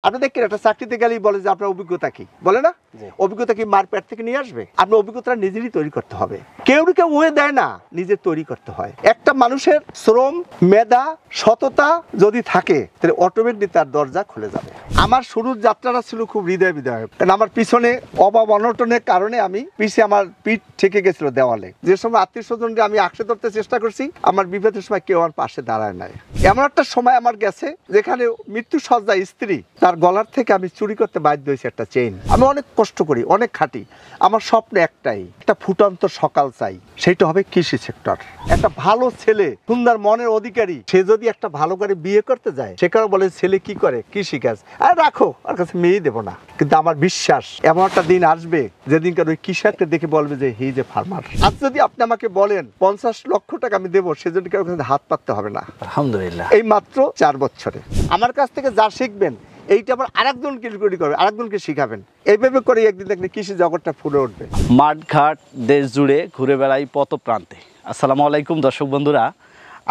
আপনি দেখেন একটা চাকরিতে গেলেই বলে যে আপনার অভিজ্ঞতা কি, বলে না? অভিজ্ঞতা কি মার পেট থেকে নিয়ে আসবে? আপনার অভিজ্ঞতা নিজেরই তৈরি করতে হবে। কেউ ওয়ে দেয় না, নিজের তৈরি করতে হয়। একটা মানুষের শ্রম, মেধা, সততা যদি থাকে তাহলে অটোমেটিকলি তার দরজা খুলে যাবে। আমার শুরুর যাত্রাটা ছিল খুব হৃদয় বিদায়, কারণ আমার পিছনে অভাব অনটনের কারণে আমি পিছিয়ে আমার পিঠ ঠেকে গেছিল দেওয়ালে। যে সময় আত্মীয় স্বজনকে আমি আঁকড়ে ধরতে চেষ্টা করছি, আমার বিপদের সময় কেউ আমার পাশে দাঁড়ায় নাই। এমন একটা সময় আমার গেছে যেখানে মৃত্যু সজ্জায় স্ত্রী, তার গলার থেকে আমি চুরি করতে বাধ্য হয়েছি একটা চেইন। আমি অনেক কষ্ট করি, অনেক খাটি। আমার স্বপ্ন একটাই, একটা ফুটন্ত সকাল চাই, সেটা হবে কৃষি সেক্টর। একটা ভালো ছেলে, সুন্দর মনের অধিকারী, সে যদি একটা ভালো করে বিয়ে করতে যায়, সেখানে বলে ছেলে কি করে, কৃষি কাজ, আর রাখো, আর কাছে মেয়ে দেবো না। কিন্তু আমার বিশ্বাস এমন একটা দিন আসবে যেদিনকার ওই কৃষককে দেখে বলবে যে হি ইজ এ ফার্মার। আজ যদি আপনি আমাকে বলেন 50 লক্ষ টাকা আমি দেবো, সেজন্য কারো কাছে হাত পাততে হবে না, আলহামদুলিল্লাহ। এই মাত্র 4 বছরে আমার কাছ থেকে যা শিখবেন, এইটা আবার আরেকজনকে তৈরি করবে, আরেকজনকে শিখাবেন। এইভাবে করে একদিন দেখলে কৃষি জগৎটা ফুলে উঠবে। মাঠঘাট দেশ জুড়ে ঘুরে বেড়াই পথ প্রান্তে। আসসালামু আলাইকুম দর্শক বন্ধুরা,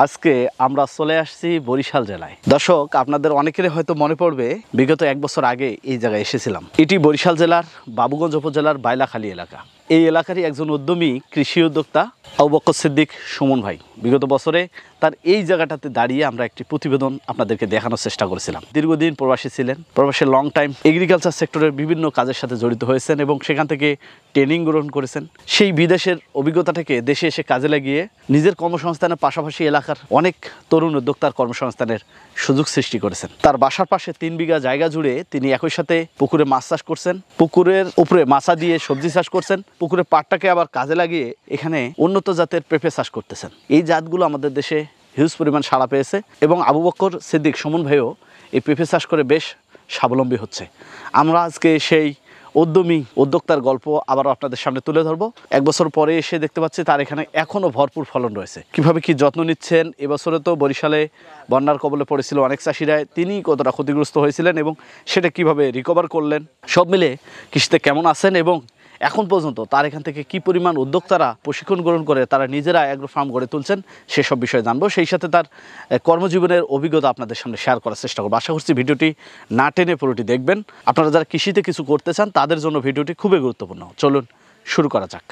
আজকে আমরা চলে আসছি বরিশাল জেলায়। দর্শক, আপনাদের অনেকেরই হয়তো মনে পড়বে বিগত 1 বছর আগে এই জায়গায় এসেছিলাম। এটি বরিশাল জেলার বাবুগঞ্জ উপজেলার বাইলাখালী এলাকা। এই এলাকারই একজন উদ্যমী কৃষি উদ্যোক্তা আবু বকর সিদ্দিক সুমন ভাই বিগত বছরে তার এই জায়গাটাতে দাঁড়িয়ে আমরা একটি প্রতিবেদন আপনাদেরকে দেখানোর চেষ্টা করেছিলাম। দীর্ঘদিন প্রবাসী ছিলেন, প্রবাসী লং টাইম এগ্রিকালচার সেক্টরের বিভিন্ন কাজের সাথে জড়িত হয়েছেন এবং সেখান থেকে ট্রেনিং গ্রহণ করেছেন। সেই বিদেশের অভিজ্ঞতাটাকে দেশে এসে কাজে লাগিয়ে নিজের কর্মসংস্থানের পাশাপাশি এলাকার অনেক তরুণ উদ্যোক্তার কর্মসংস্থানের সুযোগ সৃষ্টি করেছেন। তার বাসার পাশে 3 বিঘা জায়গা জুড়ে তিনি একই সাথে পুকুরে মাছ চাষ করছেন, পুকুরের উপরে মাছা দিয়ে সবজি চাষ করছেন, পুকুরের পাটটাকে আবার কাজে লাগিয়ে এখানে উন্নত জাতের পেঁপে চাষ করতেছেন। এই জাতগুলো আমাদের দেশে হিউজ পরিমাণ সাড়া পেয়েছে এবং আবু বকর সিদ্দিক সুমন ভাইও এই পেঁপে চাষ করে বেশ স্বাবলম্বী হচ্ছে। আমরা আজকে সেই উদ্যমী উদ্যোক্তার গল্প আবারও আপনাদের সামনে তুলে ধরবো। 1 বছর পরে এসে দেখতে পাচ্ছি তার এখানে এখনও ভরপুর ফলন রয়েছে। কিভাবে কি যত্ন নিচ্ছেন, এবছরে তো বরিশালে বন্যার কবলে পড়েছিল অনেক চাষিরা, তিনি কতটা ক্ষতিগ্রস্ত হয়েছিলেন এবং সেটা কিভাবে রিকভার করলেন, সব মিলে কৃষিতে কেমন আছেন এবং এখন পর্যন্ত তার এখান থেকে কি পরিমাণ উদ্যোক্তারা প্রশিক্ষণ গ্রহণ করে তারা নিজেরা অ্যাগ্রো ফার্ম গড়ে তুলছেন, সেসব বিষয়ে জানবো। সেই সাথে তার কর্মজীবনের অভিজ্ঞতা আপনাদের সামনে শেয়ার করার চেষ্টা করবো। আশা করছি ভিডিওটি না টেনে পুরোটি দেখবেন। আপনারা যারা কৃষিতে কিছু করতে চান তাদের জন্য ভিডিওটি খুবই গুরুত্বপূর্ণ। চলুন শুরু করা যাক।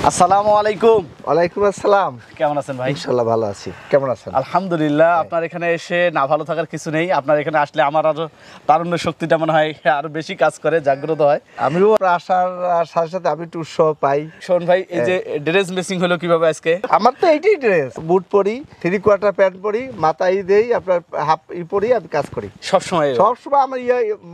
আসসালামু আলাইকুম। ওয়ালাইকুম আসসালাম। কেমন আছেন ভাই? ইনশাআল্লাহ ভালো আছি। কেমন আছেন? আলহামদুলিল্লাহ। আপনার এখানে এসে না ভালো থাকার কিছু নেই। আপনার এখানে আসলে আমার আরো তারুণ্য শক্তিটা মনে হয় আরো বেশি কাজ করে, জাগ্রত হয়। আমিও আসার সাথে সাথে আমি একটু উৎসাহ পাই। শোন ভাই, এই যে ড্রেস মেসিং হলো কিভাবে আজকে? আমার তো এইটাই ড্রেস, বুট পরি, 3 কোয়ার্টার প্যান্ট পরি, মাথায় দেই, আপনার হাফ পরি, আমি কাজ করি সবসময়। আমার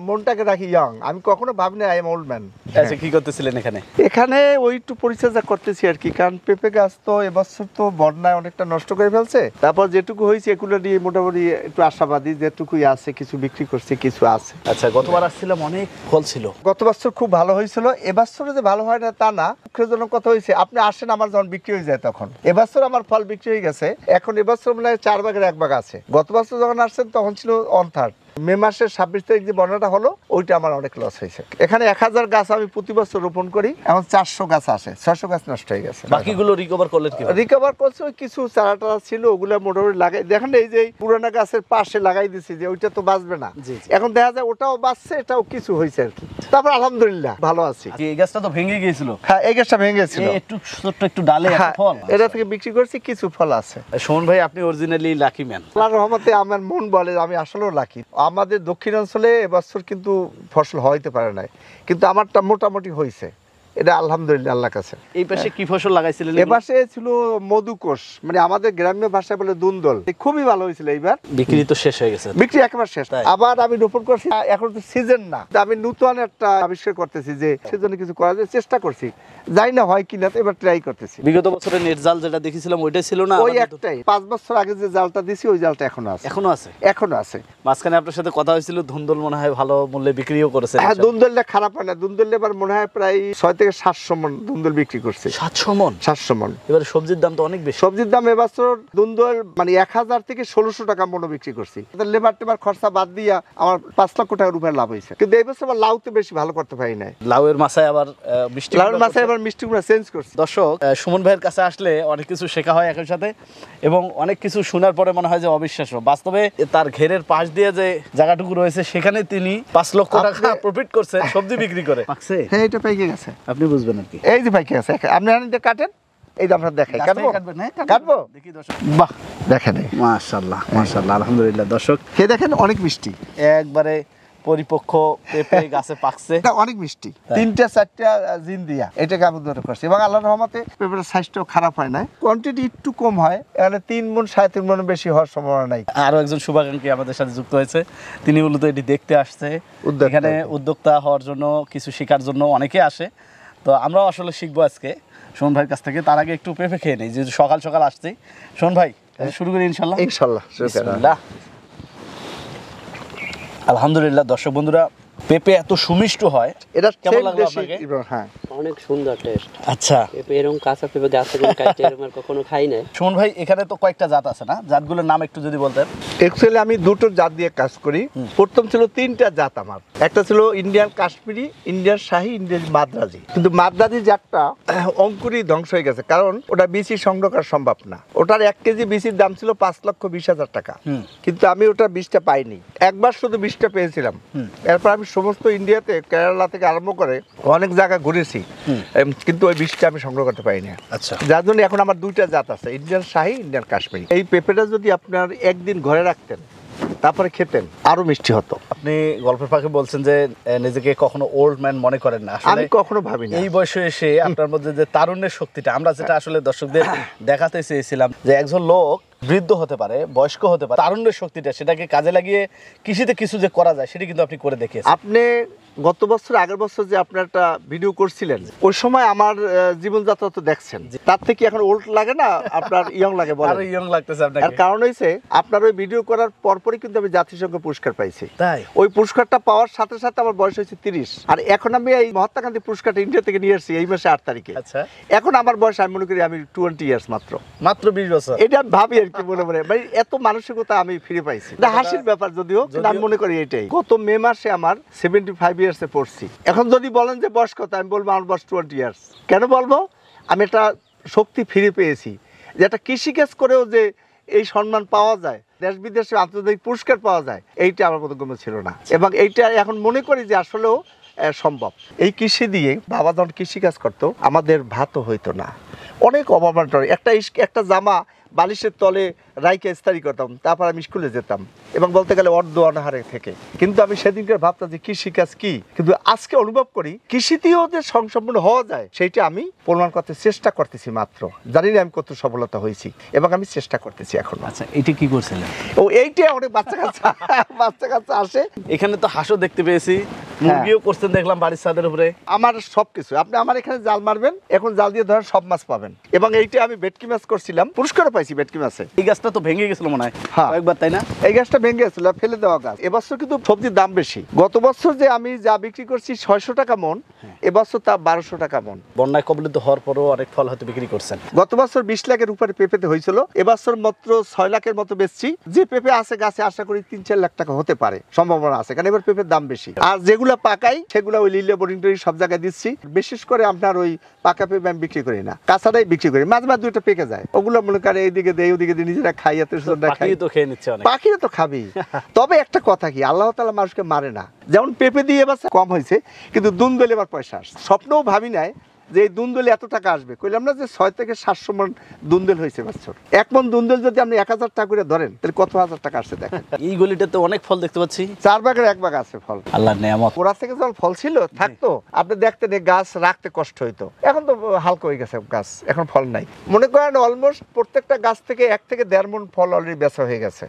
মনটাকে রাখি ইয়াং। আমি কখনো ভাবিনি আই এম ওল্ড ম্যান। আচ্ছা, কি করতেছিলেন এখানে? এখানে ওই একটু পরিচর্যা করতেছি আর কি, কারণ পেঁপে গাছ তো এবছর তো বন্যায় অনেকটা নষ্ট করে ফেলছে। তারপর যেটুকু হয়েছে এগুলো নিয়ে মোটামুটি একটু আশাবাদী, যেটুকুই আছে কিছু বিক্রি করছে, কিছু আছে। আচ্ছা, গতবার আসছিলাম অনেক ফল ছিল, গত বছর খুব ভালো হয়েছিল। এবছরে যে ভালো হয় না তা না, দুঃখজনক কথা হয়েছে, আপনি আসেন আমার যখন বিক্রি হয়ে যায় তখন। এবছর আমার ফল বিক্রি হয়ে গেছে, এখন এবছর মনে হয় 4 ভাগের 1 ভাগ আছে। গত বছর যখন আসছেন তখন ছিল 1/3। মে মাসের 26 তারিখ যে বন্যাটা হলো ওইটা আমার অনেক লস হয়েছে। এখানে 1000 গাছ আমি প্রতি বছর রোপণ করি, এখন 400 গাছ আসে, 600 গাছ নষ্ট হয়ে গেছে। বাকিগুলো রিকভার করলেন কি? রিকভার করছে, ওই কিছু চারা ছিল ওগুলো মোটামুটি লাগাই, দেখেন এই যে পুরানা গাছের পাশে লাগাই দিছি, যে ওইটা তো বাঁচবে না, এখন দেখা যায় ওটাও বাঁচছে, এটাও কিছু হয়েছে আর কি। তারপর আলহামদুলিল্লাহ ভালো আছি। এই গাছটা তো ভেঙে গিয়েছিল। হ্যাঁ, এই গাছটা ভেঙে গেছিল, একটু ছোট্ট একটু ডালে ফল, এটা থেকে বিক্রি করছি, কিছু ফল আছে। শোন ভাই, আপনি অরিজিনালি লাকি ম্যান। আল্লাহর রহমতে আমার মন বলে আমি আসলেও লাকি। আমাদের দক্ষিণাঞ্চলে এবছর কিন্তু ফসল হইতে পারে নাই, কিন্তু আমারটা মোটামুটি হয়েছে, এটা আলহামদুলিল্লাহ আল্লাহর কাছে। এই পাশে কি ফসল লাগাইছিলেন? এই পাশে ছিল মধুকোষ, মানে আমাদের গ্রাম্য ভাষায় বলে দুন্দল, খুবই ভালো হয়েছিল। এইবার বিক্রি তো শেষ হয়ে গেছে, বিক্রি একেবারে শেষ। আবার আমি রোপণ করছি, এখন তো সিজন না, আমি নতুন একটা আবিষ্কার করতেছি যে সেজন্য কিছু করার চেষ্টা করছি, যাই না হয় কিনা, এবার ট্রাই করতেছি। বিগত বছরের নেট জাল যেটা দেখেছিলাম ওইটাই ছিল না? ওই একটাই, 5 বছর আগে যে জালটা দিছি ওই জালটা এখনো আছে। এখনো আছে। মাঝখানে আপনার সাথে কথা হয়েছিল ধুন্দল মনে হয় ভালো মূল্যে বিক্রিও করেছে। হ্যাঁ, ধুন্দলটা খারাপ হয় না, ধুন্দল এবার মনে হয় প্রায় 6 থেকে 700 মণ দুন্দুল বিক্রি করছি। 700 মণ? 700 মণ। এবারে সবজির দাম তো অনেক বেশি। সবজির দাম এবছর দুন্দুল মানে 1000 থেকে 1600 টাকা মণ বিক্রি করছি। লেবার টেবার খরচা বাদ দিয়া আমার 5 লক্ষ টাকার উপরে লাভ হয়েছে। কিন্তু এই বছর আবার লাউতে বেশি ভালো করতে পারি নাই। লাউয়ের মাথায় আবার মিষ্টি, লাউয়ের মাথায় আবার মিষ্টি গুঁড়া চেঞ্জ করছি। দর্শক, সুমন ভাইয়ের কাছে আসলে অনেক কিছু শেখা হয় একই সাথে, এবং অনেক কিছু শোনার পরে মনে হয় যে অবিশ্বাস্য। বাস্তবে তার ঘেরের পাশ দিয়ে যে জায়গাটুকু রয়েছে সেখানে তিনি 5 লক্ষ টাকা প্রফিট করছেন সবজি বিক্রি করে। পাকছে? হ্যাঁ, এটা পাইকে গেছে। আপনি বুঝবেন আর কি। এই যে পাইকে গেছে, আপনি আনতে কাটেন, এই যে আমরা দেখাই। কাটবো? কাটবো? দেখি দর্শক। বাহ, দেখেন মাশাআল্লাহ মাশাআল্লাহ, আলহামদুলিল্লাহ। দর্শক, খেয়ে দেখেন, অনেক মিষ্টি, একবারে পরিপক্ক পেঁপে গাছে পাকছে। এটা অনেক মিষ্টি। 3-4টা জিন দিয়া এটাকে আমি ধরে করছি, এবং আল্লাহর রহমতে পেঁপের সাইজটাও খারাপ হয় না। কোয়ান্টিটি একটু কম হয়, এখানে 3 মণ 3.5 মণ বেশি হওয়ার সম্ভাবনা নাই। আরো একজন শুভাকাঙ্ক্ষী আমাদের সাথে যুক্ত হয়েছে, তিনি মূলত এটি দেখতে আসছে। উদ্যোক্তা। এখানে উদ্যোক্তা হওয়ার জন্য, কিছু শেখার জন্য অনেকে আসে। তো আমরাও আসলে শিখবো আজকে সুমন ভাইয়ের কাছ থেকে। তার আগে একটু পেঁপে খেয়ে নেই, যেহেতু সকাল সকাল আসছি। সুমন ভাই, শুরু করি ইনশাল্লাহ। ইনশাল্লাহ, বিসমিল্লাহ। আলহামদুলিল্লাহ। দর্শক বন্ধুরা, পেঁপে এত সুমিষ্ট হয়, এটা কেমন লাগলো আপনাকে? হ্যাঁ, অনেক সুন্দর টেস্ট। আচ্ছা, পেঁপে এরকম কাঁচা পেঁপে গাছ থেকে কাটতে এরকম আর কখনো খাই নাই। সুমন ভাই, এখানে তো কয়েকটা জাত আছে না? জাতগুলোর নাম একটু যদি বলতেন। অ্যাকচুয়ালি আমি দুটো জাত দিয়ে কাজ করি। প্রথম ছিল 3টা জাত আমার। একটা ছিল ইন্ডিয়ান কাশ্মীরি, ইন্ডিয়ান শাহী, ইন্ডিয়ান মাদ্রাজি। কিন্তু মাদ্রাজি জাতটা অঙ্কুরই ধ্বংস হয়ে গেছে, কারণ ওটা বিচি সংগ্রহ করা সম্ভব না। ওটার 1 কেজি বিচির দাম ছিল 5,20,000 টাকা। কিন্তু আমি ওটা বীজটা পাইনি, একবার শুধু বীজটা পেয়েছিলাম। এরপর আমি সমস্ত ইন্ডিয়াতে, কেরালা থেকে আরম্ভ করে অনেক জায়গা ঘুরেছি, কিন্তু ওই বীজটা আমি সংগ্রহ করতে পারিনি। আচ্ছা, যার জন্য এখন আমার 2টা জাত আছে, ইন্ডিয়ান শাহী, ইন্ডিয়ান কাশ্মীরি। এই পেঁপেটা যদি আপনার একদিন ঘরে রাখতেন, তারপরে খেতেন, আরো মিষ্টি হতো। আপনি গল্পের ফাঁকে বলছেন যে নিজেকে কখনো ওল্ড ম্যান মনে করেন না। আমি কখনো ভাবি না। এই বয়সে এসে আপনার মধ্যে যে তারুণ্যের শক্তিটা, আমরা যেটা আসলে দর্শকদের দেখাতে চেয়েছিলাম, যে একজন লোক বৃদ্ধ হতে পারে, বয়স্ক হতে পারে, তারুণ্যের শক্তিটা সেটাকে কাজে লাগিয়ে কৃষিতে কিছু যে করা যায়, সেটা কিন্তু আপনি করে দেখিয়েছেন। আপনি গত বছর, আগের বছর যে আপনার একটা ভিডিও করছিলেন, ওই সময় আমার জীবনযাত্রা তো দেখছেন, তার থেকে এখন ওল্ড লাগে না, আপনার ইয়ং লাগে। বলেন, আরো ইয়ং লাগতেছে আপনাকে। এর কারণ হইছে আপনার ওই ভিডিও করার পরপরই কিন্তু আমি জাতিসংঘ পুরস্কার পাইছি। তাই? ওই পুরস্কারটা পাওয়ার সাথে সাথে আমার বয়স হয়েছে 30। আর এখন আমি এই মহাত্মা গান্ধী পুরস্কারটা ইন্ডিয়া থেকে নিয়ে আসছি এই মাসে 8 তারিখে। আচ্ছা, এখন আমার বয়স, আমি মনে করি আমি 20 ইয়ার্স মাত্র 20 বছর। এটা আমি ভাবি আর কি, মনে মনে ভাই এত মানসিকতা আমি ফিরে পাইছি। এটা হাসির ব্যাপার যদিও, কিন্তু আমি মনে করি এটাই। গত মে মাসে আমার 75 ইয়ার্সে পড়ছি। এখন যদি বলেন যে বয়স কত, আমি বলবো আমার বয়স 20 ইয়ার্স। কেন বলবো? আমি একটা শক্তি ফিরে পেয়েছি, যে একটা কৃষিকাজ করেও যে এই সম্মান পাওয়া যায়, দেশ বিদেশে আন্তর্জাতিক পুরস্কার পাওয়া যায়, এইটা আমার বোধগম্য ছিল না। এবং এইটা এখন মনে করি যে আসলেও সম্ভব। এই কৃষি দিয়ে বাবা যখন কৃষিকাজ করতো, আমাদের ভাতও হইতো না, অনেক অভাবনা। একটা জামা বালিশের তলে রাইকে ইস্তারি করতাম, তারপর আমি স্কুলে যেতাম, এবং বলতে গেলে অর্ধ অনাহারে থেকে। কিন্তু আমি সেদিনকার ভাবতাম যে কৃষিকাজ কি, কিন্তু আজকে অনুভব করি কৃষিতেও যে সংসম্পূর্ণ হওয়া যায়, সেইটা আমি প্রমাণ করতে চেষ্টা করতেছি মাত্র। জানি না আমি কত সফলতা হয়েছি, এবং আমি চেষ্টা করতেছি এখন। আচ্টা, এটা কি করছিলেন? ও, এইটা অনেক বাচ্চা কাচ্চা আসে। এখানে তো হাঁসও দেখতে পেয়েছি, মুরগিও করছেন দেখলাম বাড়ির ছাদের উপরে। আমার সবকিছু, আপনি আমার এখানে জাল মারবেন, এখন জাল দিয়ে ধরেন সব মাছ পাবেন। এবং এইটা আমি ভেটকি মাছ করছিলাম, পুরস্কারও পাইছি ভেটকি মাছে। এই গাছটা তো ভেঙে গেছিল মনে হয় হ্যাঁ, একবার, তাই না? এই গাছটা ভেঙে গেছিল, ফেলে দেওয়া গাছ। এবছর কিন্তু সবজির দাম বেশি। গত বছর যে আমি যা বিক্রি করছি 600 টাকা মন, এবছর তা 1200 টাকা মন। বন্যায় কবলিত হওয়ার পরও অনেক ফল হয়তো বিক্রি করছেন। গত বছর 20 লাখের উপরে পেঁপেতে হয়েছিল, এবছর মাত্র 6 লাখের মতো বেচছি। যে পেঁপে আছে গাছে, আশা করি 3-4 লাখ টাকা হতে পারে, সম্ভাবনা আছে, কারণ এবার পেঁপের দাম বেশি। আর যেগুলো পাকাই, সেগুলো ওই লিলে বোরিং সব জায়গায় দিচ্ছি। বিশেষ করে আপনার ওই পাকা পেঁপে আমি বিক্রি করি না, কাঁচাটাই বিক্রি করি। মাঝে মাঝে 2টা পেকে যায়, ওগুলো মনে করে এইদিকে দেয়, ওদিকে দিয়ে নিজেরা খাই, এত সুন্দর খাই। তো খেয়ে নিচ্ছে অনেক, পাখিরা তো খাবি। তবে একটা কথা কি, আল্লাহ তাআলা মানুষকে মারে না। যেমন পেঁপে দিয়ে এবার কম হয়েছে, কিন্তু দুন্দুল এবার পয়সা আসছে। স্বপ্নও ভাবি নাই যে এই দুন্দুলে এত টাকা আসবে। কইলাম না যে 6 থেকে 700 মণ দুন্দুল হয়েছে বছর। 1 মণ দুন্দুল যদি আপনি 1000 টাকা করে ধরেন, তাহলে কত হাজার টাকা আসছে দেখেন। এই গলিটাতে অনেক ফল দেখতে পাচ্ছি। 4 ভাগের 1 ভাগ আছে ফল, আল্লাহর নেয়ামত। ওরা থেকে যখন ফল ছিল থাকতো, আপনি দেখতেন এই গাছ রাখতে কষ্ট হইতো। এখন তো হালকা হয়ে গেছে গাছ, এখন ফল নাই। মনে করেন অলমোস্ট প্রত্যেকটা গাছ থেকে 1 থেকে 1.5 মণ ফল অলরেডি বেচা হয়ে গেছে,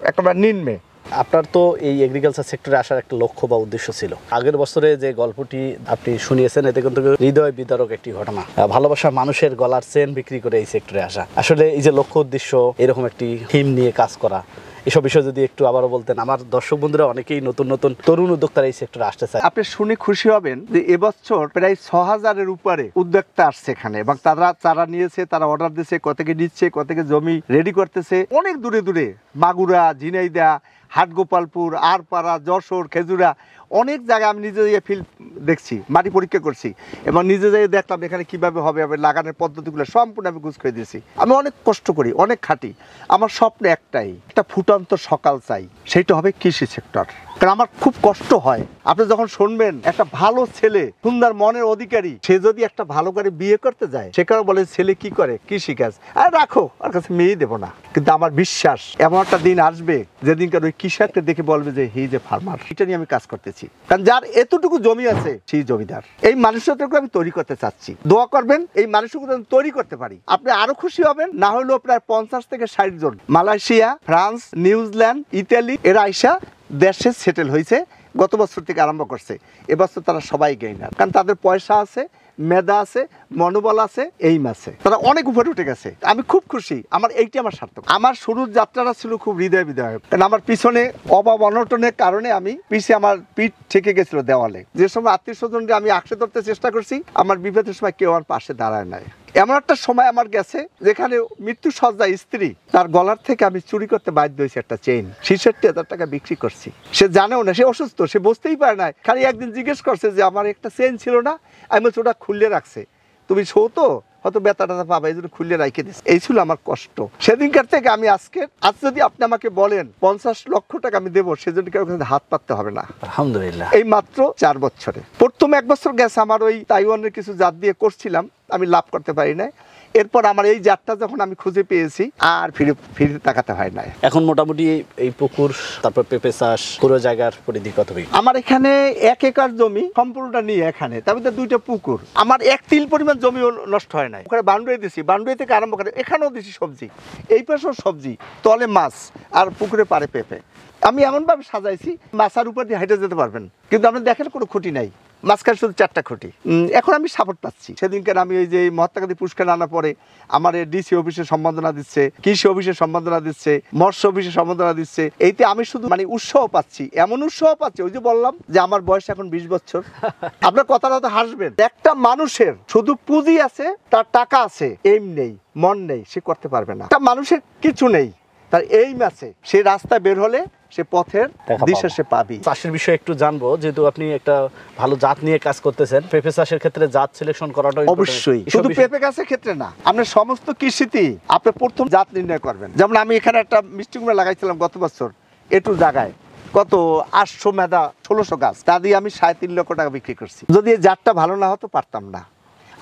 একেবারে নিম্নে। আপনার তো এই এগ্রিকালচার সেক্টরে আসার একটা লক্ষ্য বা উদ্দেশ্য ছিল। আগের বছরে যে গল্পটি আপনি শুনিয়েছেন, এতে কিন্তু হৃদয় বিদারক একটি ঘটনা। ভালোবাসার মানুষের গলার চেন বিক্রি করে এই সেক্টরে আসা। আসলে এই যে লক্ষ্য উদ্দেশ্য, এরকম একটি থিম নিয়ে কাজ করা, এসব বিষয়ে যদি একটু আবারও বলতেন, আমার দর্শক বন্ধুরা অনেকেই নতুন নতুন তরুণ উদ্যোক্তারা এই সেক্টরে আসতে চায়। আপনি শুনে খুশি হবেন যে এবছর প্রায় ৬,০০০-এর উপরে উদ্যোক্তা আসছে এখানে, এবং তারা চারা নিয়েছে, তারা অর্ডার দিচ্ছে, কতকে নিচ্ছে, কতকে জমি রেডি করতেছে অনেক দূরে দূরে, মাগুরা, ঝিনাইদহ, হাটগোপালপুর, আরপাড়া, যশোর, খেজুরা, অনেক জায়গায় আমি নিজে গিয়ে ফিল্ড দেখছি, মাটি পরীক্ষা করছি, এবং নিজে যাই দেখলাম এখানে কিভাবে হবে, আমি লাগানোর পদ্ধতিগুলো সম্পূর্ণ আমি গুছ করে দিয়েছি। আমি অনেক কষ্ট করি, অনেক খাটি। আমার স্বপ্ন একটাই, একটা ফুটন্ত সকাল চাই, সেইটা হবে কৃষি সেক্টর। কারণ আমার খুব কষ্ট হয়, আপনি যখন শুনবেন একটা ভালো ছেলে, সুন্দর মনের অধিকারী, সে যদি একটা ভালো করে বিয়ে করতে যায়, সেখানে বলে ছেলে কি করে, কৃষি কাজ, আর রাখো, আর কাছে মেয়ে দেবো না। কিন্তু আমার বিশ্বাস এমন একটা দিন আসবে যেদিনকার ওই কৃষককে দেখে বলবে যে হি ইজ এ ফার্মার। এটা নিয়ে আমি কাজ করতেছি, কারণ যার এতটুকু জমি আছে সেই জমিদার। এই মানুষটাকে আমি তৈরি করতে চাচ্ছি, দোয়া করবেন এই মানুষকে আমি তৈরি করতে পারি, আপনি আরো খুশি হবেন। না হলেও প্রায় 50 থেকে 60 জন মালয়েশিয়া, ফ্রান্স, নিউজিল্যান্ড, ইতালি এরা আইসা দেশে সেটেল হয়েছে, গত বছর থেকে আরম্ভ করছে। এবছর তারা সবাই গেইনার, কারণ তাদের পয়সা আছে, মেধা আছে, মনোবল আছে, এইম আছে, তারা অনেক উপরে উঠে গেছে। আমি খুব খুশি, আমার এইটা আমার সার্থক। আমার শুরুর যাত্রাটা ছিল খুব হৃদয় বিদায়ক, কারণ আমার পিছনে অভাব অনটনের কারণে আমি পিছিয়ে আমার পিঠ ঠেকে গেছিল দেওয়ালে। যে সময় আত্মীয় স্বজনকে আমি আঁকড়ে ধরতে চেষ্টা করছি, আমার বিপদের সময় কেউ আমার পাশে দাঁড়ায় নাই। এমন একটা সময় আমার গেছে যেখানে মৃত্যু সজ্জায় স্ত্রী, তার গলার থেকে আমি চুরি করতে বাধ্য হয়েছি একটা চেইন, ৬৬,০০০ টাকা বিক্রি করছি। সে জানেও না, সে অসুস্থ, সে বুঝতেই পারে না। খালি একদিন জিজ্ঞেস করছে যে আমার একটা চেইন ছিল না, আমি বলছি ওটা খুললে রাখছে, তুমি শো তো হয়তো বেতা টাতা পাবা, এই জন্য খুললে রাখে দিচ্ছে। এই ছিল আমার কষ্ট সেদিনকার থেকে। আমি আজ যদি আপনি আমাকে বলেন 50 লক্ষ টাকা আমি দেবো, সেজন্য কেউ হাত পাততে হবে না, আলহামদুলিল্লাহ। এই মাত্র 4 বছরে। প্রথম 1 বছর গেছে আমার ওই তাইওয়ানের কিছু জাত দিয়ে করছিলাম, আমি লাভ করতে পারি না। এরপর আমার এই জাতটা যখন আমি খুঁজে পেয়েছি, আর ফিরে তাকাতে হয় না। এখন মোটামুটি এই পুকুর, তারপর পেঁপে চাষ, পুরো জায়গার পরিধি কত? আমার এখানে 1 একর জমি সম্পূর্ণটা নিয়ে, এখানে তার মধ্যে 2টা পুকুর। আমার 1 তিল পরিমাণ জমি নষ্ট হয় নাই। ওখানে বাউন্ডারি দিছি, বাউন্ডারি থেকে আরম্ভ করে এখানেও দিছি সবজি, এই পাশেও সবজি, তলে মাছ, আর পুকুরে পারে পেঁপে। আমি এমনভাবে সাজাইছি মাছার উপর দিয়ে হেঁটে যেতে পারবেন, কিন্তু আপনি দেখেন কোনো খুঁটি নাই, মাঝখানে শুধু 4টা খুঁটি। এখন আমি সাপোর্ট পাচ্ছি। সেদিনকার আমি ওই যে মহাত্মা গান্ধী পুরস্কার আনার পরে আমার ডিসি অফিসে সম্বর্ধনা দিচ্ছে, কৃষি অফিসে সম্বর্ধনা দিচ্ছে, মৎস্য অফিসে সম্বর্ধনা দিচ্ছে। এইতে আমি শুধু মানে উৎসাহ পাচ্ছি, এমন উৎসাহ পাচ্ছি, ওই যে বললাম যে আমার বয়স এখন 20 বছর। আপনার কথাটা তো হাসবেন, একটা মানুষের শুধু পুঁজি আছে, তার টাকা আছে, এইম নেই, মন নেই, সে করতে পারবে না। একটা মানুষের কিছু নেই, তার এইম আছে, সে রাস্তায় বের হলে সে পথের দিশা সে পাবি। চাষের বিষয়ে একটু জানবো, যেহেতু আপনি একটা ভালো জাত নিয়ে কাজ করতেছেন, পেঁপে চাষের ক্ষেত্রে জাত সিলেকশন করাটা অবশ্যই। শুধু পেঁপে গাছের ক্ষেত্রে না, আপনি সমস্ত কৃষিতেই আপনি প্রথম জাত নির্ণয় করবেন। যেমন আমি এখানে একটা মিষ্টি কুমড়া লাগাইছিলাম গত বছর, একটু জায়গায় কত 800 মেধা 1600 গাছ, তা দিয়ে আমি 3.5 লক্ষ টাকা বিক্রি করছি। যদি এই জাতটা ভালো না হতো পারতাম না,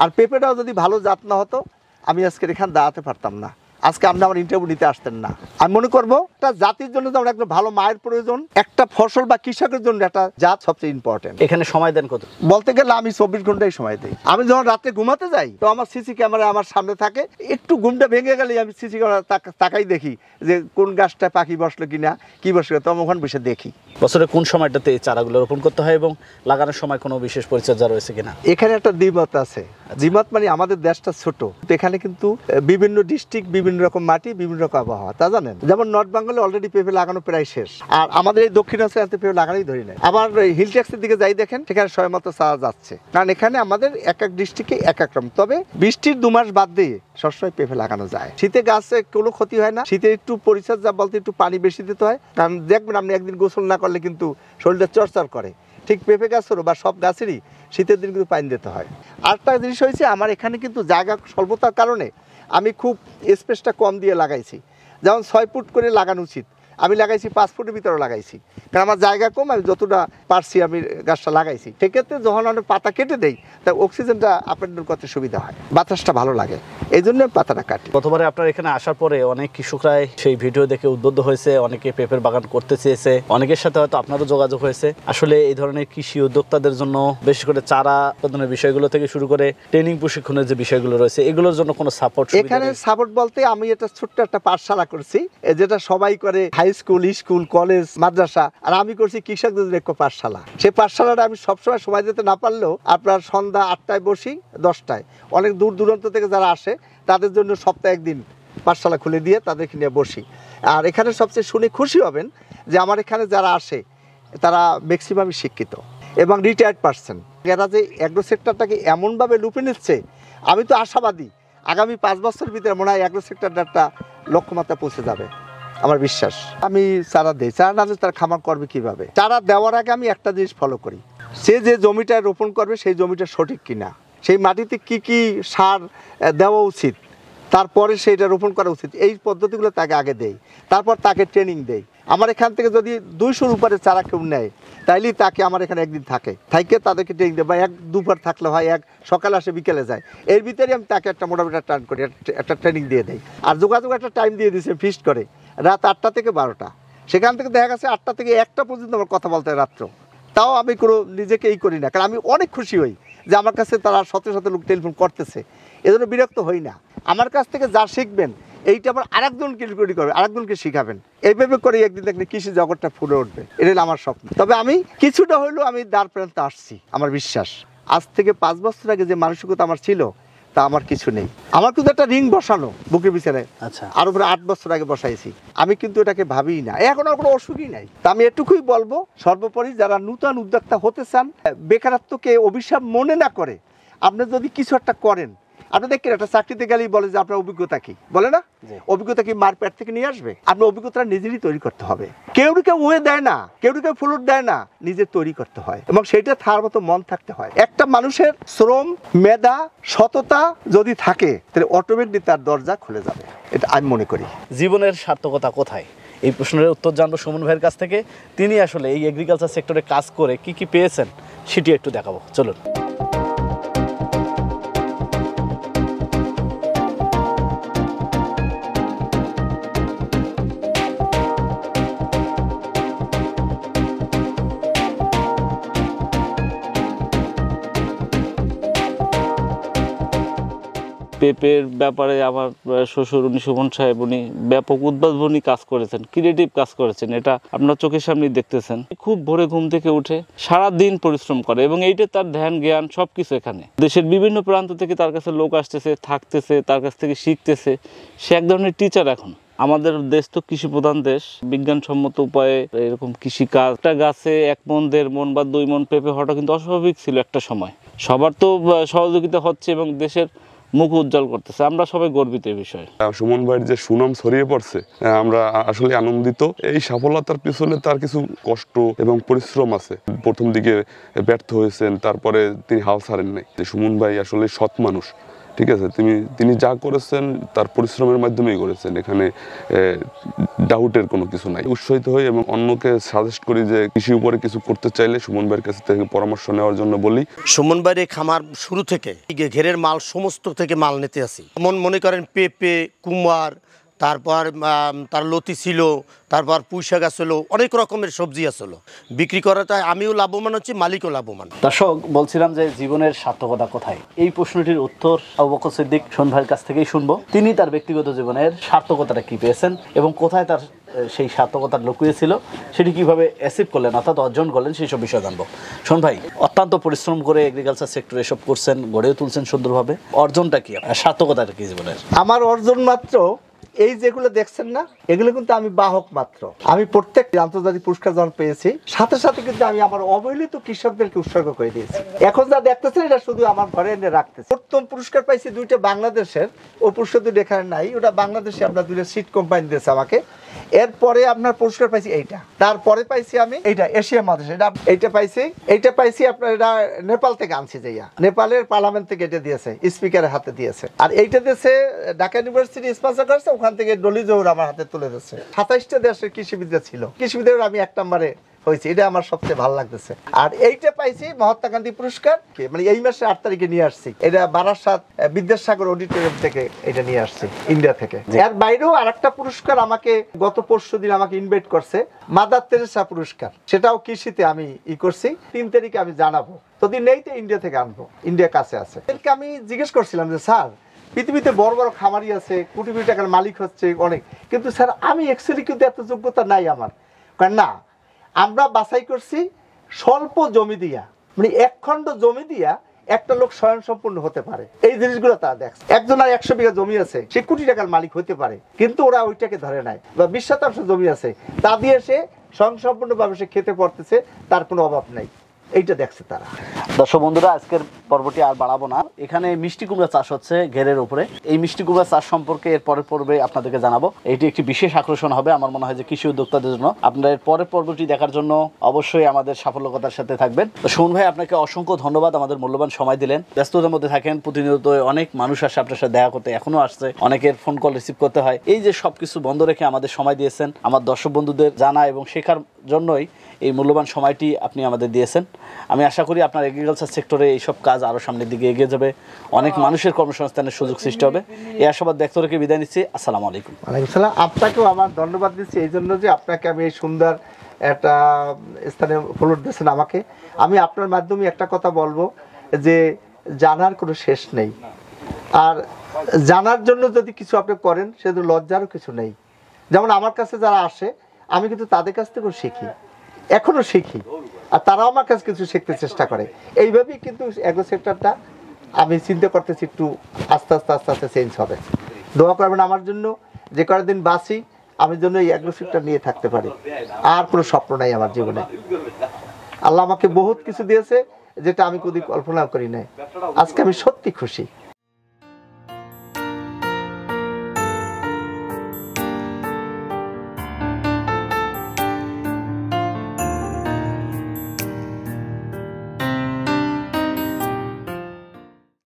আর পেঁপেটাও যদি ভালো জাত না হতো আমি আজকে এখানে দাঁড়াতে পারতাম না, আজকে আপনি আমার ইন্টারভিউ নিতে আসতেন না। আমি মনে করবো একটা জাতির জন্য যেমন একটা ভালো মায়ের প্রয়োজন, একটা ফসল বা কৃষকের জন্য একটা জাত সবচেয়ে ইম্পর্টেন্ট। এখানে সময় দেন কত? বলতে গেলে আমি 24 ঘন্টাই সময় দিই। আমি যখন রাতে ঘুমাতে যাই তো আমার সিসি ক্যামেরা আমার সামনে থাকে, একটু ঘুমটা ভেঙে গেলেই আমি সিসি ক্যামেরা তাকাই দেখি যে কোন গাছটায় পাখি বসলো কিনা, কি বসলো, তো আমি ওখানে বসে দেখি। বছরে কোন সময়টাতে এই চারাগুলো রোপণ করতে হয় এবং লাগানোর সময় কোনো বিশেষ পরিচর্যা রয়েছে কিনা? এখানে একটা দ্বিমত আছে। দ্বিমত মানে আমাদের দেশটা ছোট, এখানে কিন্তু বিভিন্ন ডিস্ট্রিক্ট, বিভিন্ন রকম মাটি, বিভিন্ন রকম আবহাওয়া, তা জানেন। যেমন নর্থ বেঙ্গলে অলরেডি পেঁপে লাগানো প্রায় শেষ, আর আমাদের এই দক্ষিণাঞ্চলে পেঁপে লাগানোই ধরি না। আবার হিল ট্যাক্সের দিকে যাই দেখেন, সেখানে সময়মতো চারা যাচ্ছে, কারণ এখানে আমাদের এক এক ডিস্ট্রিক্টে এক এক রকম। তবে বৃষ্টির 2 মাস বাদ দিয়ে সবসময় পেঁপে লাগানো যায়। শীতে গাছে কোনো ক্ষতি হয় না, শীতে একটু পরিচর্যা বলতে একটু পানি বেশি দিতে হয়, কারণ দেখবেন আপনি একদিন গোসল না করলে কিন্তু শরীরটা চর্চর করে। ঠিক পেঁপে গাছেরও বা সব গাছেরই শীতের দিন কিন্তু পানি দিতে হয়। আরেকটা জিনিস হয়েছে, আমার এখানে কিন্তু জায়গা স্বল্পতার কারণে আমি খুব স্পেসটা কম দিয়ে লাগাইছি। যেমন 6 ফুট করে লাগানো উচিত, আমি লাগাইছি 5 ফুটের ভিতরে লাগাইছি, কারণ আমার জায়গা কম, আমি যতটা পারছি আমি গাছটা লাগাইছি। সেক্ষেত্রে যখন আমি পাতা কেটে দেই, তা অক্সিজেনটা আপনাদের করতে সুবিধা হয়, বাতাসটা ভালো লাগে, এই জন্য পাতাটা কাটি। গতবারে আপনার এখানে আসার পরে অনেক কৃষকরাই সেই ভিডিও দেখে উদ্বুদ্ধ হয়েছে, অনেকে পেঁপের বাগান করতে চেয়েছে, অনেকের সাথে হয়তো আপনারও যোগাযোগ হয়েছে। আসলে এই ধরনের কৃষি উদ্যোক্তাদের জন্য বেশি করে চারা উৎপাদনের বিষয়গুলো থেকে শুরু করে ট্রেনিং প্রশিক্ষণের যে বিষয়গুলো রয়েছে, এগুলোর জন্য কোনো সাপোর্ট? এখানে সাপোর্ট বলতে আমি এটা ছোট্ট একটা পাঠশালা করছি, যেটা সবাই করে, হাই স্কুল, স্কুল, কলেজ, মাদ্রাসা, আর আমি করছি কৃষকদের জন্য একটা পাঠশালা। সেই পাঠশালাটা আমি সবসময় সময় দিতে না পারলেও আপনার সন্ধ্যা 8টায় বসি, 10টায়, অনেক দূর দূরান্ত থেকে যারা আসে তাদের জন্য সপ্তাহে 1 দিন পাঠশালা খুলে দিয়ে তাদেরকে নিয়ে বসি। আর এখানে সবচেয়ে শুনে খুশি হবেন যে আমার এখানে যারা আসে তারা ম্যাক্সিমামই শিক্ষিত এবং রিটায়ার্ড পারসন। এরা যে অ্যাগ্রো সেক্টরটাকে এমনভাবে লুপে নিচ্ছে, আমি তো আশাবাদী আগামী 5 বছরের ভিতরে মনে হয় অ্যাগ্রো সেক্টরটা একটা লক্ষ্যমাত্রা পৌঁছে যাবে, আমার বিশ্বাস। আমি চারা দিই, চারা না দিলে তারা খামার করবে কীভাবে? চারা দেওয়ার আগে আমি একটা জিনিস ফলো করি, সে যে জমিটা রোপণ করবে সেই জমিটা সঠিক কিনা, সেই মাটিতে কি কি সার দেওয়া উচিত, তারপরে সেইটা রোপণ করা উচিত, এই পদ্ধতিগুলো তাকে আগে দেই, তারপর তাকে ট্রেনিং দেই। আমার এখান থেকে যদি 200-র উপরে চারা কেউ নেয় তাইলেই তাকে আমার এখানে একদিন থাকে তাদেরকে ট্রেনিং দেয়, বা 1-2 বার থাকলে হয়, এক সকালে আসে বিকেলে যায়, এর ভিতরে আমি তাকে একটা মোটামুটি টার্ন করি, একটা ট্রেনিং দিয়ে দেই। আর যোগাযোগ একটা টাইম দিয়ে দিয়েছে ফিক্সড করে, রাত 8টা থেকে 12টা, সেখান থেকে দেখা গেছে 8টা থেকে 1টা পর্যন্ত আমার কথা বলতে হয় রাত্র। তাও আমি কোনো নিজেকে এই করি না, কারণ আমি অনেক খুশি হই যে আমার কাছে তারা শত শত লোক টেলিফোন করতেছে, এজন্য বিরক্ত হই না। আমার কাছ থেকে যা শিখবেন এইটা আবার আরেকজনকে রেকর্ডিং করবে, আরেকজনকে শিখাবেন, এইভাবে করে একদিন দেখলে কৃষি জগৎটা ফুলে উঠবে, এটা হলো আমার স্বপ্ন। তবে আমি কিছুটা হইলেও আমি দ্বার প্রান্তে আসছি, আমার বিশ্বাস। আজ থেকে 5 বছর আগে যে মানসিকতা আমার ছিল তা আমার কিছু নেই। আমার কিন্তু একটা রিং বসানো বুকের পিছনে, আচ্ছা, আর উপরে 8 বছর আগে বসাইছি, আমি কিন্তু এটাকে ভাবিই না, এখন আর কোনো অসুখই নাই। তা আমি এটুকুই বলবো, সর্বোপরি যারা নূতন উদ্যোক্তা হতে চান, বেকারত্বকে অভিশাপ মনে না করে আপনি যদি কিছু একটা করেন, আপনি দেখেন একটা চাকরিতে গেলেই বলে যে আপনার অভিজ্ঞতা কি, বলে না? অভিজ্ঞতা কি মার পেট থেকে নিয়ে আসবে? আপনার অভিজ্ঞতা নিজেরই তৈরি করতে হবে। কেউ ওয়ে দেয় না, কেউ ফ্লুট দেয় না, নিজে তৈরি করতে হয় এবং সেটা তার মতো মন থাকতে হয়। একটা মানুষের শ্রম, মেধা, সততা যদি থাকে তাহলে অটোমেটিকলি তার দরজা খুলে যাবে, এটা আমি মনে করি। জীবনের সার্থকতা কোথায়, এই প্রশ্নের উত্তর জানবো সুমন ভাইয়ের কাছ থেকে। তিনি আসলে এই এগ্রিকালচার সেক্টরে কাজ করে কি কি পেয়েছেন সেটি একটু দেখাবো, চলুন। পেঁপের ব্যাপারে আমার শ্বশুর উনি সুমন সাহেব, উনি ব্যাপক উদ্ভাবনী কাজ করেছেন, ক্রিয়েটিভ কাজ করেছেন, এটা আপনার চোখের সামনে দেখতেছেন। খুব ভোরে ঘুম থেকে উঠে সারা দিন পরিশ্রম করে এবং এইটা তার ধ্যান জ্ঞান সবকিছু। এখানে দেশের বিভিন্ন প্রান্ত থেকে তার কাছে লোক আসতেছে, থাকতেছে, তার কাছ থেকে শিখতেছে। সে এক ধরনের টিচার। এখন আমাদের দেশ তো কৃষি প্রধান দেশ, বিজ্ঞানসম্মত উপায়ে এরকম কৃষিকাজ, একটা গাছে 1 মণ 1.5 মণ বা 2 মণ পেঁপে হওয়াটা কিন্তু অস্বাভাবিক ছিল একটা সময়। সবার তো সহযোগিতা হচ্ছে এবং দেশের মুখ উজ্জ্বল করতেছে, আমরা সবাই গর্বিত এই বিষয়ে। সুমন ভাইয়ের যে সুনাম ছড়িয়ে পড়ছে, আমরা আসলে আনন্দিত। এই সফলতার পিছনে তার কিছু কষ্ট এবং পরিশ্রম আছে। প্রথম দিকে ব্যর্থ হয়েছেন, তারপরে তিনি হাল ছাড়েন নাই। সুমন ভাই আসলে সৎ মানুষ, ঠিক আছে। তিনি যা করেছেন তার পরিশ্রমের মাধ্যমেই করেছেন, এখানে ডাউটের কোনো কিছু নাই। উৎসাহিত হই এবং অন্যকে সাজেস্ট করি যে কৃষি উপরে কিছু করতে চাইলে সুমন ভাইয়ের কাছ থেকে পরামর্শ নেওয়ার জন্য বলি। সুমন ভাইয়ের খামার শুরু থেকে ঘেরের মাল সমস্ত থেকে মাল নিতে আসি। মনে করেন পেঁপে, কুমড়ার, তারপর তার লতি ছিল, তারপর পুঁইশাক আসলো, অনেক রকমের সবজি আসলো। বিক্রি করাটা আমিও লাভবান হচ্ছি, মালিকও লাভবান। দর্শক, বলছিলাম যে জীবনের সার্থকতা কোথায়, এই প্রশ্নটির উত্তর আবু বকর সিদ্দিক সুমন ভাইয়ের কাছ থেকেই শুনবো। তিনি তার ব্যক্তিগত জীবনের সার্থকতাটা কি পেয়েছেন এবং কোথায় তার সেই সার্থকতা লুকিয়েছিল, সেটি কিভাবে অ্যাচিভ করলেন অর্থাৎ অর্জন করলেন, সেই সব বিষয়ে জানবো। সুমন ভাই, অত্যন্ত পরিশ্রম করে এগ্রিকালচার সেক্টরে এসব করছেন, গড়েও তুলছেন সুন্দরভাবে। অর্জনটা কি, সার্থকতাটা কি জীবনের? আমার অর্জন মাত্র এই যেগুলো দেখছেন না, এগুলো কিন্তু আমি বাহক মাত্র। আমি প্রত্যেক আন্তর্জাতিক পুরস্কার যখন পেয়েছি, সাথে সাথে কিন্তু আমি আমার অবহেলিত কৃষকদেরকে উৎসর্গ করে দিয়েছি। এখন যা দেখতেছেন এটা শুধু আমার ঘরে এনে রাখতেছে। প্রথম পুরস্কার পাইছি 2টা বাংলাদেশের, ও পুরস্কার 2 এখানে নাই, ওটা বাংলাদেশে আমরা 2টা সিট কোম্পানি দিয়েছে আমাকে। এরপরে আপনার পুরস্কার পাইছি এইটা, তারপরে পাইছি আমি এইটা এশিয়া মহাদেশে, এইটা পাইছি আপনার, এটা নেপাল থেকে আনছি, যাইয়া নেপালের পার্লামেন্ট থেকে এটা দিয়েছে, স্পিকারের হাতে দিয়েছে। আর এইটা দিয়েছে ঢাকা ইউনিভার্সিটি স্পন্সর করছে, ওখান থেকে ডলি জহুর আমার হাতে তুলে দিচ্ছে। 27টা দেশের কৃষিবিদ্যা ছিল, কৃষিবিদ্যার আমি 1 নম্বরে হয়েছে, এটা আমার সবচেয়ে ভালো লাগতেছে। আর এইটা পাইছি মহাত্মা গান্ধী পুরস্কার, মানে এই মাসে 8 তারিখে নিয়ে আসছি, এটা বারাসাত বিদ্যাসাগর অডিটোরিয়াম থেকে এটা নিয়ে আসছি, ইন্ডিয়া থেকে। এর বাইরেও আরেকটা পুরস্কার আমাকে গত পরশুদিন আমাকে ইনভাইট করছে, মাদার তেরেসা পুরস্কার, সেটাও কৃষিতে আমি করছি। 3 তারিখে আমি জানাবো, যদি নেই তো ইন্ডিয়া থেকে আনবো, ইন্ডিয়া কাছে আছে। আমি জিজ্ঞেস করছিলাম যে স্যার, পৃথিবীতে বড় বড় খামারি আছে, কোটি কোটি টাকার মালিক হচ্ছে অনেক, কিন্তু স্যার আমি অ্যাকচুয়ালি কিন্তু এত যোগ্যতা নাই আমার। কারণ না, আমরা বাছাই করছি স্বল্প জমি দিয়া, মানে 1 খণ্ড জমি দিয়া একটা লোক স্বয়ংসম্পূর্ণ হতে পারে, এই জিনিসগুলো তারা দেখছে। একজন আর 100 বিঘা জমি আছে, সে কোটি টাকার মালিক হতে পারে, কিন্তু ওরা ওইটাকে ধরে নাই। বা 20% জমি আছে, তা দিয়ে সে স্বয়ংসম্পূর্ণভাবে সে খেতে পারতেছে, তার কোনো অভাব নাই, এইটা দেখছে তারা। দর্শক বন্ধুরা, আজকের পর্বটি আর বাড়াবো না। এখানে মিষ্টি কুমড়া চাষ হচ্ছে ঘেরের উপরে। এই মিষ্টি কুমড়া চাষ সম্পর্কে এর পরের পর্বে আপনাদেরকে জানাবো। এটি একটি বিশেষ আকর্ষণ হবে আমার মনে হয় যে কৃষি উদ্যোক্তাদের জন্য। আপনারা এর পরের পর্বটি দেখার জন্য অবশ্যই আমাদের সাফল্যকতার সাথে থাকবেন। তো সুমন ভাই, আপনাকে অসংখ্য ধন্যবাদ, আমাদের মূল্যবান সময় দিলেন। ব্যস্ততার মধ্যে থাকেন, প্রতিনিয়ত অনেক মানুষ আসে আপনার সাথে দেখা করতে, এখনো আসছে, অনেকের ফোন কল রিসিভ করতে হয়। এই যে সবকিছু বন্ধ রেখে আমাদের সময় দিয়েছেন, আমার দর্শক বন্ধুদের জানা এবং শেখার জন্যই এই মূল্যবান সময়টি আপনি আমাদের দিয়েছেন। আমি আশা করি আপনার এগ্রিকালচার সেক্টরে এইসব কাজ আরও সামনের দিকে এগিয়ে যাবে, অনেক মানুষের কর্মসংস্থানের সুযোগ সৃষ্টি হবে। এই আশাবাদ ব্যক্ত রেখে বিদায় নিচ্ছি। আসসালামু আলাইকুম। ওয়ালাইকুম সালাম। আপনাকেও আমার ধন্যবাদ দিচ্ছি এই জন্য যে আপনাকে আমি এই সুন্দর একটা স্থানে ফ্লোর দিয়েছেন আমাকে। আমি আপনার মাধ্যমে একটা কথা বলবো যে জানার কোনো শেষ নেই, আর জানার জন্য যদি কিছু আপনি করেন সেটা লজ্জারও কিছু নেই। যেমন আমার কাছে যারা আসে, আমি কিন্তু তাদের কাছ থেকেও শিখি, এখনো শিখি, আর তারাও আমার কাছে কিছু শিখতে চেষ্টা করে। এইভাবেই কিন্তু এগ্রো সেক্টরটা আমি চিন্তা করতেছি একটু আস্তে আস্তে আস্তে আস্তে চেঞ্জ হবে। দোয়া করবেন আমার জন্য, যে কয়েকদিন বাঁচি আমি জন্য এই এগ্রো সেক্টর নিয়ে থাকতে পারি। আর কোনো স্বপ্ন নাই আমার জীবনে। আল্লাহ আমাকে বহুত কিছু দিয়েছে যেটা আমি কখনো কল্পনা করি নাই। আজকে আমি সত্যি খুশি।